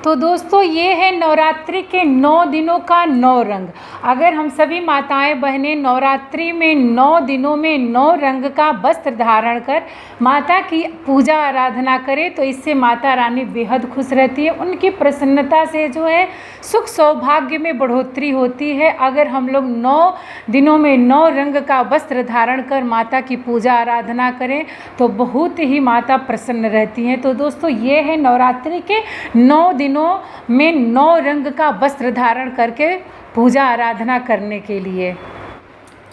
तो दोस्तों ये है नवरात्रि के 9 दिनों का 9 रंग। अगर हम सभी माताएं बहनें नवरात्रि में 9 दिनों में 9 रंग का वस्त्र धारण कर माता की पूजा आराधना करें तो इससे माता रानी बेहद खुश रहती है। उनकी प्रसन्नता से जो है सुख सौभाग्य में बढ़ोतरी होती है। अगर हम लोग 9 दिनों में 9 रंग का वस्त्र धारण कर माता की पूजा आराधना करें तो बहुत ही माता प्रसन्न रहती हैं। तो दोस्तों ये है नवरात्रि के 9 दिनों में 9 रंग का वस्त्र धारण करके पूजा आराधना करने के लिए।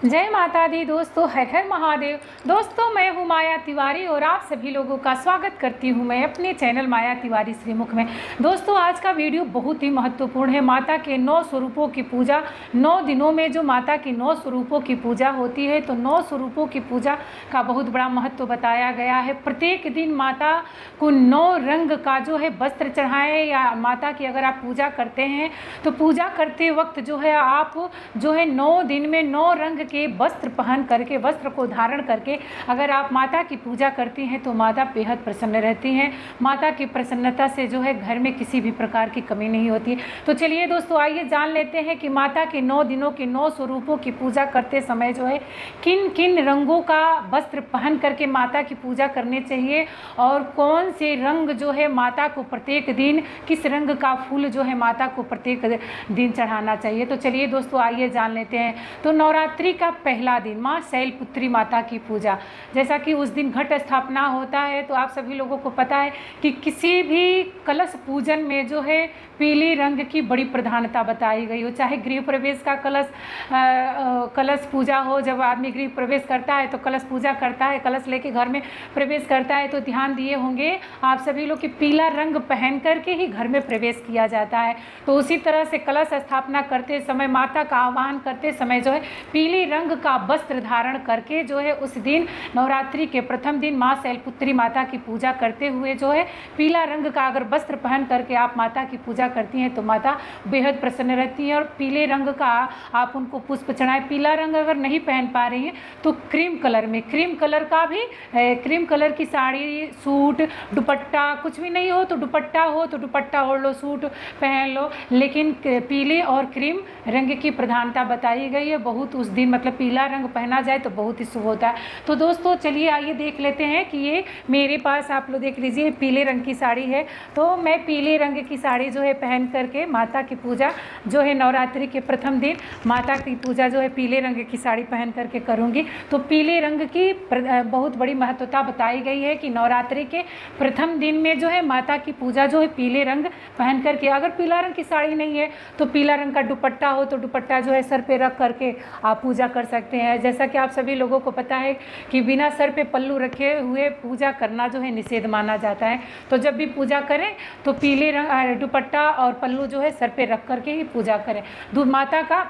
जय माता दी दोस्तों, हर हर महादेव। दोस्तों मैं हूँ माया तिवारी और आप सभी लोगों का स्वागत करती हूँ मैं अपने चैनल माया तिवारी श्रीमुख में। दोस्तों आज का वीडियो बहुत ही महत्वपूर्ण है। माता के 9 स्वरूपों की पूजा, 9 दिनों में जो माता की 9 स्वरूपों की पूजा होती है तो 9 स्वरूपों की पूजा का बहुत बड़ा महत्व बताया गया है। प्रत्येक दिन माता को 9 रंग का जो है वस्त्र चढ़ाएं या माता की अगर आप पूजा करते हैं तो पूजा करते वक्त जो है आप जो है 9 दिन में 9 रंग के वस्त्र पहन करके, वस्त्र को धारण करके अगर आप माता की पूजा करती हैं तो माता बेहद प्रसन्न रहती हैं। माता की प्रसन्नता से जो है घर में किसी भी प्रकार की कमी नहीं होती है। तो चलिए दोस्तों आइए जान लेते हैं कि माता के 9 दिनों के 9 स्वरूपों की पूजा करते समय जो है किन किन रंगों का वस्त्र पहन करके माता की पूजा करनी चाहिए और कौन से रंग जो है माता को प्रत्येक दिन, किस रंग का फूल जो है माता को प्रत्येक दिन चढ़ाना चाहिए। तो चलिए दोस्तों आइए जान लेते हैं। तो नवरात्रि का पहला दिन माँ शैलपुत्री माता की पूजा, जैसा कि उस दिन घट स्थापना होता है तो आप सभी लोगों को पता है कि किसी भी कलश पूजन में जो है पीली रंग की बड़ी प्रधानता बताई गई हो। चाहे गृह प्रवेश का कलश पूजा हो, जब आदमी गृह प्रवेश करता है तो कलश पूजा करता है, कलश लेके घर में प्रवेश करता है तो ध्यान दिए होंगे आप सभी लोग कि पीला रंग पहन करके ही घर में प्रवेश किया जाता है। तो उसी तरह से कलश स्थापना करते समय, माता का आह्वान करते समय जो है पीली रंग का वस्त्र धारण करके जो है उस दिन नवरात्रि के प्रथम दिन माँ शैलपुत्री माता की पूजा करते हुए जो है पीला रंग का अगर वस्त्र पहन करके आप माता की पूजा करती हैं तो माता बेहद प्रसन्न रहती है। और पीले रंग का आप उनको पुष्प चढ़ाएं। पीला रंग अगर नहीं पहन पा रही हैं तो क्रीम कलर में, क्रीम कलर का भी, क्रीम कलर की साड़ी, सूट, दुपट्टा, कुछ भी नहीं हो तो दुपट्टा हो तो दुपट्टा ओढ़ लो, सूट पहन लो, लेकिन पीले और क्रीम रंग की प्रधानता बताई गई है। बहुत उस दिन मतलब पीला रंग पहना जाए तो बहुत ही शुभ होता है। तो दोस्तों चलिए आइए देख लेते हैं कि ये मेरे पास आप लोग देख लीजिए पीले रंग की साड़ी है। तो मैं पीले रंग की साड़ी जो है पहन करके माता की पूजा जो है नवरात्रि के प्रथम दिन माता की पूजा जो है पीले रंग की साड़ी पहन करके करूँगी। तो पीले रंग की बहुत बड़ी महत्वता बताई गई है कि नवरात्रि के प्रथम दिन में जो है माता की पूजा जो है पीले रंग पहन करके, अगर पीला रंग की साड़ी नहीं है तो पीला रंग का दुपट्टा हो तो दुपट्टा जो है सर पे रख करके आप पूजा कर सकते हैं। जैसा कि आप सभी लोगों को पता है कि बिना सर पे पल्लू रखे हुए पूजा करना जो है निषेध माना जाता है। तो जब भी पूजा करें तो पीले रंग दुपट्टा और पल्लू जो है सर पे रख करके ही पूजा करें। माता का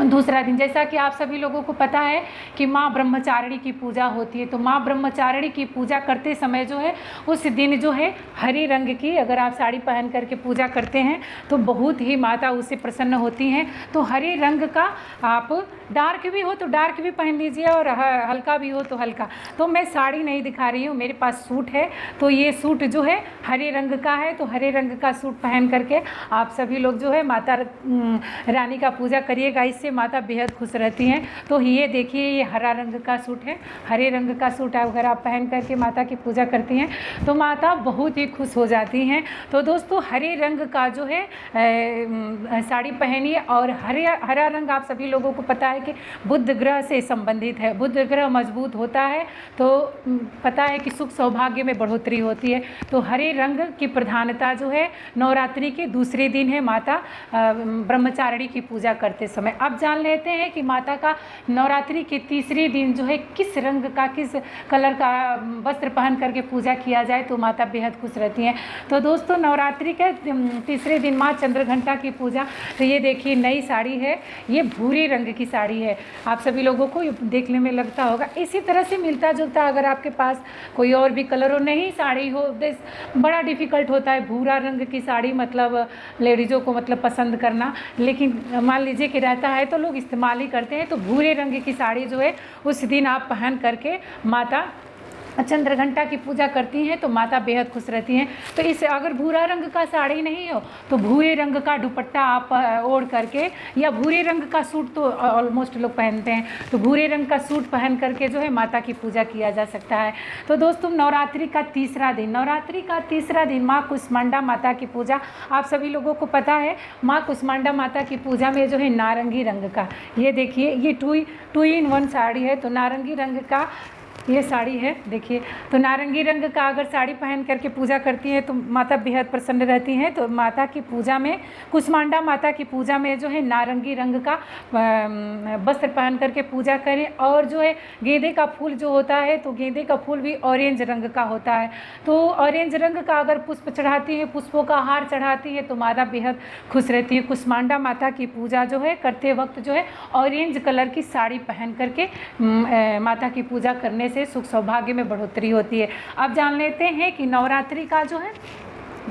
दूसरा दिन, जैसा कि आप सभी लोगों को पता है कि माँ ब्रह्मचारिणी की पूजा होती है। तो माँ ब्रह्मचारिणी की पूजा करते समय जो है उस दिन जो है हरी रंग की अगर आप साड़ी पहन करके पूजा करते हैं तो बहुत ही माता उससे प्रसन्न होती हैं। तो हरे रंग का आप डार्क भी हो तो डार्क भी पहन लीजिए और हल्का भी हो तो हल्का। तो मैं साड़ी नहीं दिखा रही हूँ, मेरे पास सूट है। तो ये सूट जो है हरे रंग का है, तो हरे रंग का सूट पहन करके आप सभी लोग जो है माता रानी का पूजा करिएगा। इससे माता बेहद खुश रहती हैं। तो ये देखिए ये हरा रंग का सूट है, हरे रंग का सूट अगर आप पहन करके माता की पूजा करती हैं तो माता बहुत ही खुश हो जाती हैं। तो दोस्तों हरे रंग का जो है साड़ी पहनिए। और हरा रंग आप सभी लोगों को पता है कि बुध ग्रह से संबंधित है। बुध ग्रह मजबूत होता है तो पता है कि सुख सौभाग्य में बढ़ोतरी होती है। तो हरे रंग की प्रधानता जो है नवरात्रि के दूसरे दिन है माता ब्रह्मचारिणी की पूजा करते समय। अब जान लेते हैं कि माता का नवरात्रि के तीसरे दिन जो है किस रंग का, किस कलर का वस्त्र पहन करके पूजा किया जाए तो माता बेहद खुश रहती हैं। तो दोस्तों नवरात्रि के तीसरे दिन माँ चंद्रघंटा की पूजा, तो ये देखिए नई साड़ी है, ये भूरे रंग की साड़ी है। आप सभी लोगों को देखने में लगता होगा इसी तरह से मिलता जुलता अगर आपके पास कोई और भी कलर हो, नहीं साड़ी हो, बड़ा डिफ़िकल्ट होता है भूरा रंग की साड़ी मतलब लेडीज़ों को मतलब पसंद करना, लेकिन मान लीजिए कि रहता है तो लोग इस्तेमाल ही करते हैं। तो भूरे रंग की साड़ी जो है उस दिन आप पहन करके माता चंद्रघंटा की पूजा करती हैं तो माता बेहद खुश रहती हैं। तो इसे अगर भूरा रंग का साड़ी नहीं हो तो भूरे रंग का दुपट्टा आप ओढ़ करके, या भूरे रंग का सूट तो ऑलमोस्ट लोग पहनते हैं, तो भूरे रंग का सूट पहन करके जो है माता की पूजा किया जा सकता है। तो दोस्तों नवरात्रि का तीसरा दिन माँ कुष्मांडा माता की पूजा, आप सभी लोगों को पता है माँ कुष्मांडा माता की पूजा में जो है नारंगी रंग का, ये देखिए ये टू इन वन साड़ी है, तो नारंगी रंग का ये साड़ी है देखिए। तो नारंगी रंग का अगर साड़ी पहन करके पूजा करती है तो माता बेहद प्रसन्न रहती हैं। तो माता की पूजा में, कुष्मांडा माता की पूजा में जो है नारंगी रंग का वस्त्र पहन करके पूजा करें। और जो है गेंदे का फूल जो होता है तो गेंदे का फूल भी ऑरेंज रंग का होता है, तो ऑरेंज रंग का अगर पुष्प चढ़ाती है, पुष्पों का हार चढ़ाती है तो माता बेहद खुश रहती है। कुष्मांडा माता की पूजा जो है करते वक्त जो है ऑरेंज कलर की साड़ी पहन करके माता की पूजा करने से सुख सौभाग्य में बढ़ोतरी होती है। अब जान लेते हैं कि नवरात्रि का जो है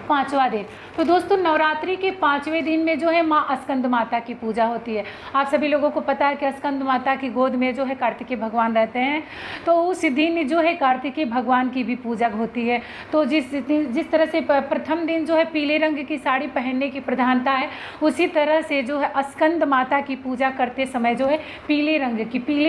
5वां दिन। तो दोस्तों नवरात्रि के 5वें दिन में जो है माँ स्कंद माता की पूजा होती है। आप सभी लोगों को पता है कि स्कंद माता की गोद में जो है कार्तिकेय भगवान रहते हैं, तो उस दिन जो है कार्तिकेय भगवान की भी पूजा होती है। तो जिस तरह से प्रथम दिन जो है पीले रंग की साड़ी पहनने की प्रधानता है, उसी तरह से जो है स्कंद माता की पूजा करते समय जो है पीले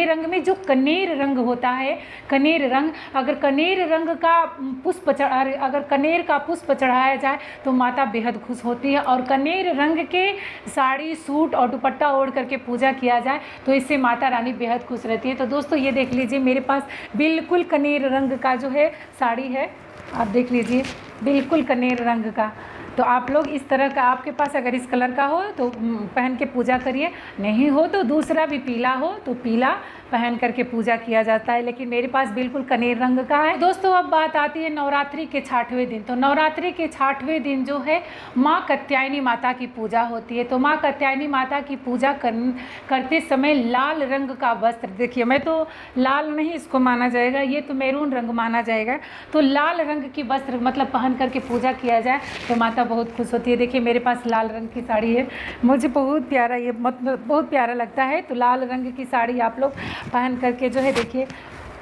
रंग में जो कनेर रंग होता है, कनेर रंग, अगर कनेर का पुष्प चढ़ाया जाए तो माता बेहद खुश होती है। और कनेर रंग के साड़ी, सूट और दुपट्टा ओढ़ करके पूजा किया जाए तो इससे माता रानी बेहद खुश रहती है। तो दोस्तों ये देख लीजिए मेरे पास बिल्कुल कनेर रंग का जो है साड़ी है, आप देख लीजिए बिल्कुल कनेर रंग का। तो आप लोग इस तरह का, आपके पास अगर इस कलर का हो तो पहन के पूजा करिए, नहीं हो तो दूसरा भी पीला हो तो पीला पहन करके पूजा किया जाता है, लेकिन मेरे पास बिल्कुल कनेर रंग का है। दोस्तों अब बात आती है नवरात्रि के 6वें दिन। तो नवरात्रि के 6वें दिन जो है माँ कात्यायनी माता की पूजा होती है। तो माँ कात्यायनी माता की पूजा करते समय लाल रंग का वस्त्र, देखिए मैं तो लाल नहीं इसको माना जाएगा, ये तो मैरून रंग माना जाएगा। तो लाल रंग की वस्त्र मतलब पहन करके पूजा किया जाए तो माता बहुत खुश होती है। देखिए मेरे पास लाल रंग की साड़ी है, मुझे बहुत प्यारा, ये मतलब बहुत प्यारा लगता है। तो लाल रंग की साड़ी आप लोग पहन करके जो है देखिए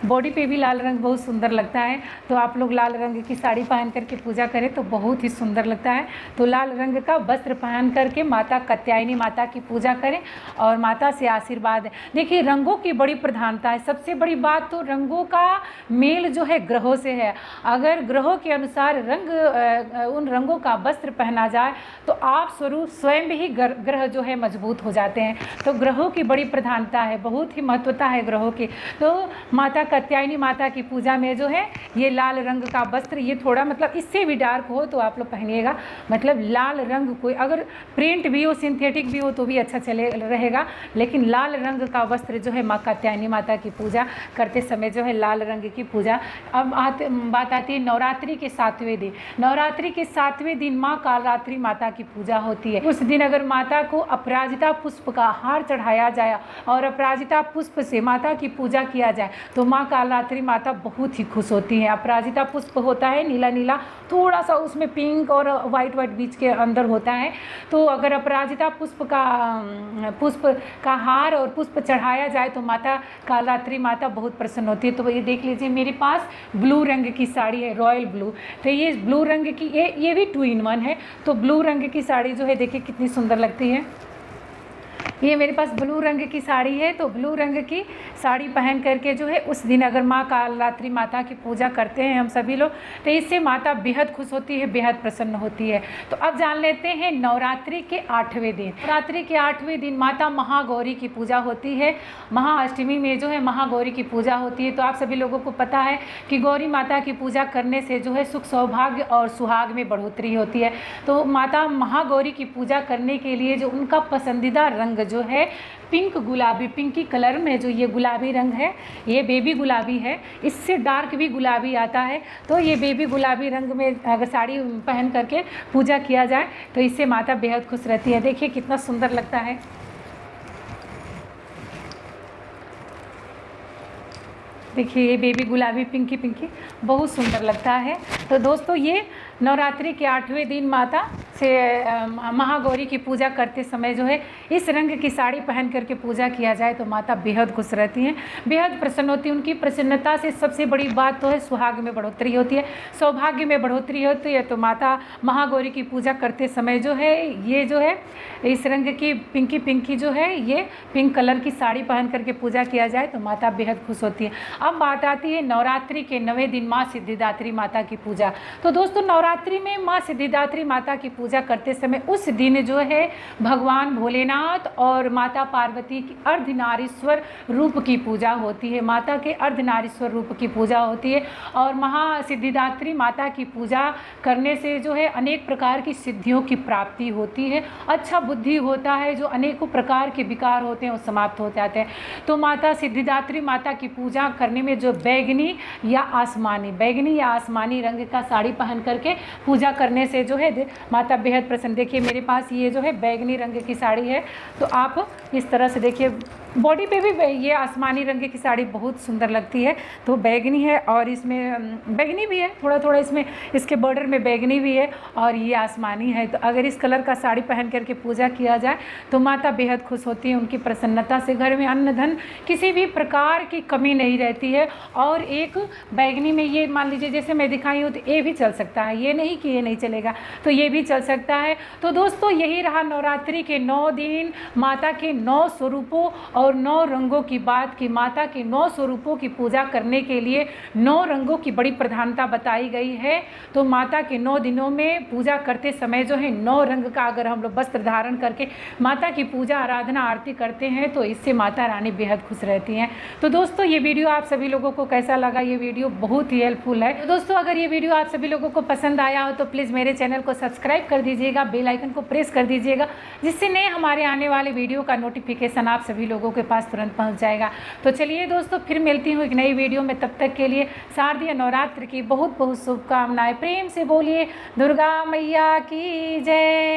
बॉडी पे भी लाल रंग बहुत सुंदर लगता है, तो आप लोग लाल रंग की साड़ी पहन करके पूजा करें तो बहुत ही सुंदर लगता है। तो लाल रंग का वस्त्र पहन करके माता कात्यायनी माता की पूजा करें और माता से आशीर्वाद। देखिए रंगों की बड़ी प्रधानता है, सबसे बड़ी बात तो रंगों का मेल जो है ग्रहों से है। अगर ग्रहों के अनुसार उन रंगों का वस्त्र पहना जाए तो आप स्वरूप स्वयं ही ग्रह जो है मजबूत हो जाते हैं। तो ग्रहों की बड़ी प्रधानता है, बहुत ही महत्वता है ग्रहों की। तो माता कात्यायनी माता की पूजा में जो है ये लाल रंग का वस्त्र, ये थोड़ा मतलब इससे भी डार्क हो तो आप लोग पहनिएगा, मतलब लाल रंग, कोई अगर प्रिंट भी हो, सिंथेटिक भी हो तो भी अच्छा चले रहेगा, लेकिन लाल रंग का वस्त्र जो है माँ कात्यायनी माता की पूजा करते समय जो है लाल रंग की पूजा। अब बात आती है नवरात्रि के 7वें दिन। नवरात्रि के 7वें दिन माँ कालरात्रि माता की पूजा होती है। उस दिन अगर माता को अपराजिता पुष्प का हार चढ़ाया जाए और अपराजिता पुष्प से माता की पूजा किया जाए तो माँ कालरात्रि माता बहुत ही खुश होती हैं। अपराजिता पुष्प होता है नीला नीला, थोड़ा सा उसमें पिंक और वाइट बीच के अंदर होता है। तो अगर अपराजिता पुष्प का हार और पुष्प चढ़ाया जाए तो माता कालरात्रि माता बहुत प्रसन्न होती है। तो ये देख लीजिए मेरे पास ब्लू रंग की साड़ी है, रॉयल ब्लू। तो ये ब्लू रंग की ये भी 2 in 1 है। तो ब्लू रंग की साड़ी जो है देखिए कितनी सुंदर लगती है। ये मेरे पास ब्लू रंग की साड़ी है। तो ब्लू रंग की साड़ी पहन करके जो है उस दिन अगर माँ कालरात्रि माता की पूजा करते हैं हम सभी लोग तो इससे माता बेहद खुश होती है, बेहद प्रसन्न होती है। तो अब जान लेते हैं नवरात्रि के 8वें दिन। नवरात्रि के 8वें दिन माता महागौरी की पूजा होती है। महाअष्टमी में जो है महागौरी की पूजा होती है। तो आप सभी लोगों को पता है कि गौरी माता की पूजा करने से जो है सुख सौभाग्य और सुहाग में बढ़ोतरी होती है। तो माता महागौरी की पूजा करने के लिए जो उनका पसंदीदा रंग जो है पिंक गुलाबी, पिंकी कलर में जो ये गुलाबी रंग है, ये बेबी गुलाबी है, इससे डार्क भी गुलाबी आता है। तो ये बेबी गुलाबी रंग में अगर साड़ी पहन करके पूजा किया जाए तो इससे माता बेहद खुश रहती है। देखिए कितना सुंदर लगता है। देखिए ये बेबी गुलाबी पिंकी बहुत सुंदर लगता है। तो दोस्तों ये नवरात्रि के 8वें दिन माता से महागौरी की पूजा करते समय जो है इस रंग की साड़ी पहन करके पूजा किया जाए तो माता बेहद खुश रहती हैं, बेहद प्रसन्न होती हैं। उनकी प्रसन्नता से सबसे बड़ी बात तो है सुहाग में बढ़ोतरी होती है, सौभाग्य में बढ़ोतरी होती है। तो माता महागौरी की पूजा करते समय जो है ये जो है इस रंग की पिंकी जो है ये पिंक कलर की साड़ी पहन करके पूजा किया जाए तो माता बेहद खुश होती है। अब बात आती है नवरात्रि के 9वें दिन माँ सिद्धिदात्री माता की पूजा। तो दोस्तों नवरात्रि में माँ सिद्धिदात्री माता की पूजा करते समय उस दिन जो है भगवान भोलेनाथ और माता पार्वती की अर्धनारीश्वर रूप की पूजा होती है, माता के अर्धनारीश्वर रूप की पूजा होती है। और महासिद्धिदात्री माता की पूजा करने से जो है अनेक प्रकार की सिद्धियों की प्राप्ति होती है, अच्छा बुद्धि होता है, जो अनेकों प्रकार के विकार होते हैं वो समाप्त हो जाते हैं। तो माता सिद्धिदात्री माता की पूजा करने में जो बैगनी या आसमानी रंग का साड़ी पहन करके पूजा करने से जो है माता बेहद प्रसन्न। देखिए मेरे पास ये जो है बैगनी रंग की साड़ी है, तो आप इस तरह से देखिए बॉडी पे भी ये आसमानी रंग की साड़ी बहुत सुंदर लगती है। तो बैगनी है और इसमें बैगनी भी है, थोड़ा थोड़ा इसमें इसके बॉर्डर में बैगनी भी है और ये आसमानी है। तो अगर इस कलर का साड़ी पहन करके पूजा किया जाए तो माता बेहद खुश होती है, उनकी प्रसन्नता से घर में अन्न धन किसी भी प्रकार की कमी नहीं रहती है। और एक बैगनी में ये मान लीजिए जैसे मैं दिखाई हूँ तो ये भी चल सकता है, ये नहीं कि ये नहीं चलेगा, तो ये भी चल सकता है। तो दोस्तों यही रहा नवरात्रि के 9 दिन माता के 9 स्वरूपों और 9 रंगों की बात की। माता के 9 स्वरूपों की पूजा करने के लिए 9 रंगों की बड़ी प्रधानता बताई गई है। तो माता के 9 दिनों में पूजा करते समय जो है 9 रंग का अगर हम लोग वस्त्र धारण करके माता की पूजा आराधना आरती करते हैं तो इससे माता रानी बेहद खुश रहती हैं। तो दोस्तों ये वीडियो आप सभी लोगों को कैसा लगा? ये वीडियो बहुत ही हेल्पफुल है। तो दोस्तों अगर ये वीडियो आप सभी लोगों को पसंद आया हो तो प्लीज़ मेरे चैनल को सब्सक्राइब कर दीजिएगा, बेल आइकन को प्रेस कर दीजिएगा, जिससे नए हमारे आने वाले वीडियो का नोटिफिकेशन आप सभी लोगों के पास तुरंत पहुंच जाएगा। तो चलिए दोस्तों फिर मिलती हूँ एक नई वीडियो में, तब तक के लिए शारदीय नवरात्र की बहुत बहुत शुभकामनाएं। प्रेम से बोलिए दुर्गा मैया की जय।